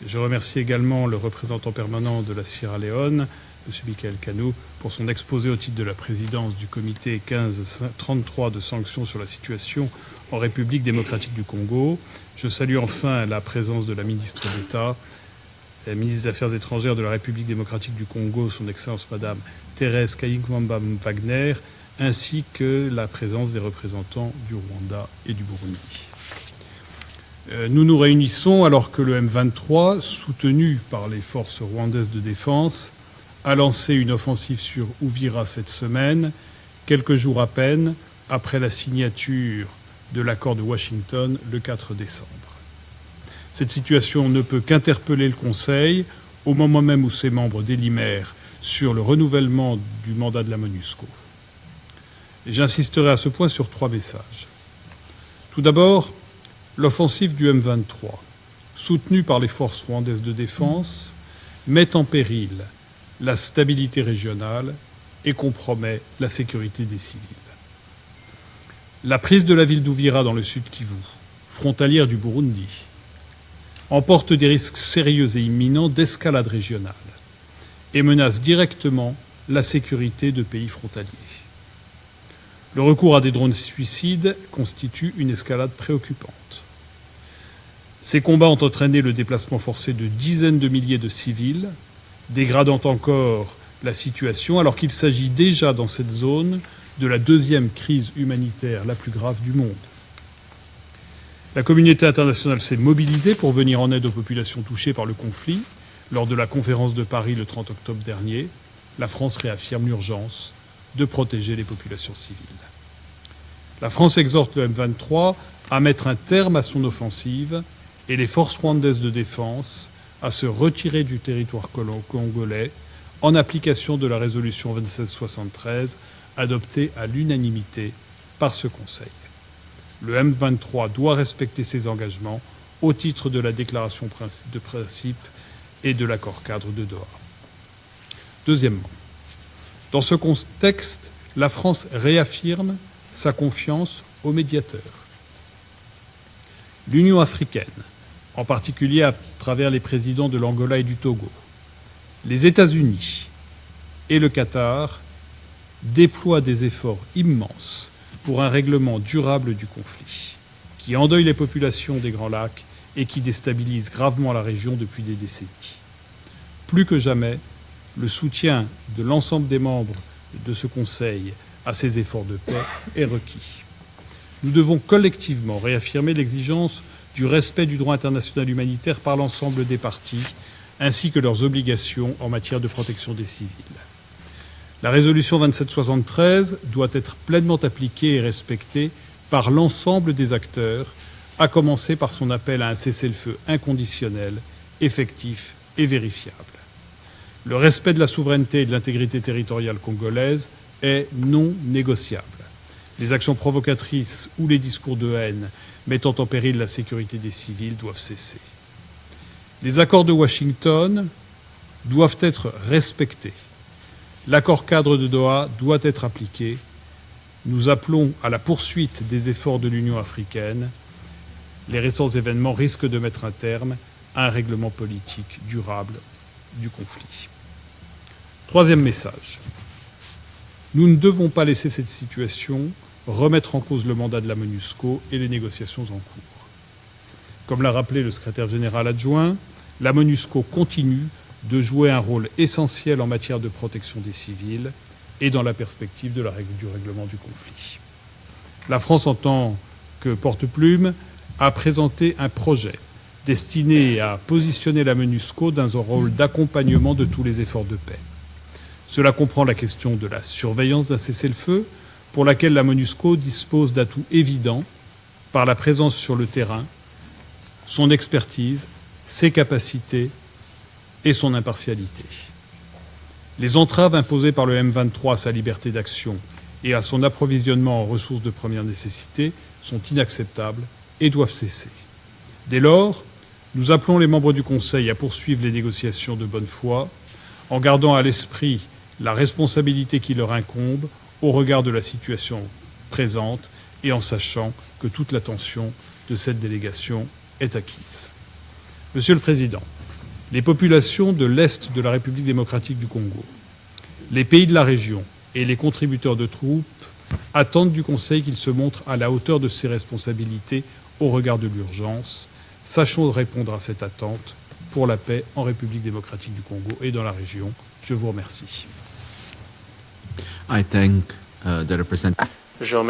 Je remercie également le représentant permanent de la Sierra Leone, M. Michael Kano, pour son exposé au titre de la présidence du comité 1533 de sanctions sur la situation en République démocratique du Congo. Je salue enfin la présence de la ministre d'État, la ministre des Affaires étrangères de la République démocratique du Congo, son Excellence Madame Thérèse Kayigwamba Wagner, ainsi que la présence des représentants du Rwanda et du Burundi. Nous nous réunissons alors que le M23, soutenu par les forces rwandaises de défense, a lancé une offensive sur Uvira cette semaine, quelques jours à peine après la signature de l'accord de Washington le 4 décembre. Cette situation ne peut qu'interpeller le Conseil au moment même où ses membres délibèrent sur le renouvellement du mandat de la MONUSCO. Et j'insisterai à ce point sur 3 messages. Tout d'abord, l'offensive du M23, soutenue par les forces rwandaises de défense, met en péril la stabilité régionale et compromet la sécurité des civils. La prise de la ville d'Uvira dans le sud Kivu, frontalière du Burundi, emporte des risques sérieux et imminents d'escalade régionale et menace directement la sécurité de pays frontaliers. Le recours à des drones suicides constitue une escalade préoccupante. Ces combats ont entraîné le déplacement forcé de dizaines de milliers de civils, dégradant encore la situation alors qu'il s'agit déjà dans cette zone de la 2e crise humanitaire la plus grave du monde. La communauté internationale s'est mobilisée pour venir en aide aux populations touchées par le conflit. Lors de la conférence de Paris le 30 octobre dernier, la France réaffirme l'urgence de protéger les populations civiles. La France exhorte le M23 à mettre un terme à son offensive et les forces rwandaises de défense à se retirer du territoire congolais en application de la résolution 2673 adoptée à l'unanimité par ce Conseil. Le M23 doit respecter ses engagements au titre de la déclaration de principe et de l'accord-cadre de Doha. Deuxièmement, dans ce contexte, la France réaffirme sa confiance aux médiateurs. L'Union africaine, en particulier à travers les présidents de l'Angola et du Togo, les États-Unis et le Qatar, déploient des efforts immenses pour un règlement durable du conflit, qui endeuille les populations des Grands Lacs et qui déstabilise gravement la région depuis des décennies. Plus que jamais, le soutien de l'ensemble des membres de ce Conseil à ces efforts de paix est requis. Nous devons collectivement réaffirmer l'exigence du respect du droit international humanitaire par l'ensemble des parties, ainsi que leurs obligations en matière de protection des civils. La résolution 2773 doit être pleinement appliquée et respectée par l'ensemble des acteurs, à commencer par son appel à un cessez-le-feu inconditionnel, effectif et vérifiable. Le respect de la souveraineté et de l'intégrité territoriale congolaise est non négociable. Les actions provocatrices ou les discours de haine mettant en péril la sécurité des civils doivent cesser. Les accords de Washington doivent être respectés. L'accord-cadre de Doha doit être appliqué. Nous appelons à la poursuite des efforts de l'Union africaine. Les récents événements risquent de mettre un terme à un règlement politique durable du conflit. Troisième message. Nous ne devons pas laisser cette situation remettre en cause le mandat de la MONUSCO et les négociations en cours. Comme l'a rappelé le secrétaire général adjoint, la MONUSCO continue de jouer un rôle essentiel en matière de protection des civils et dans la perspective du règlement du conflit. La France, en tant que porte-plume, a présenté un projet destiné à positionner la MONUSCO dans un rôle d'accompagnement de tous les efforts de paix. Cela comprend la question de la surveillance d'un cessez-le-feu, pour laquelle la MONUSCO dispose d'atouts évidents par la présence sur le terrain, son expertise, ses capacités et son impartialité. Les entraves imposées par le M23 à sa liberté d'action et à son approvisionnement en ressources de première nécessité sont inacceptables et doivent cesser. Dès lors, nous appelons les membres du Conseil à poursuivre les négociations de bonne foi, en gardant à l'esprit la responsabilité qui leur incombe au regard de la situation présente et en sachant que toute l'attention de cette délégation est acquise. Monsieur le Président, Les populations de l'Est de la République démocratique du Congo, les pays de la région et les contributeurs de troupes attendent du Conseil qu'il se montre à la hauteur de ses responsabilités au regard de l'urgence. Sachons répondre à cette attente pour la paix en République démocratique du Congo et dans la région. Je vous remercie. I thank the representative. Je remercie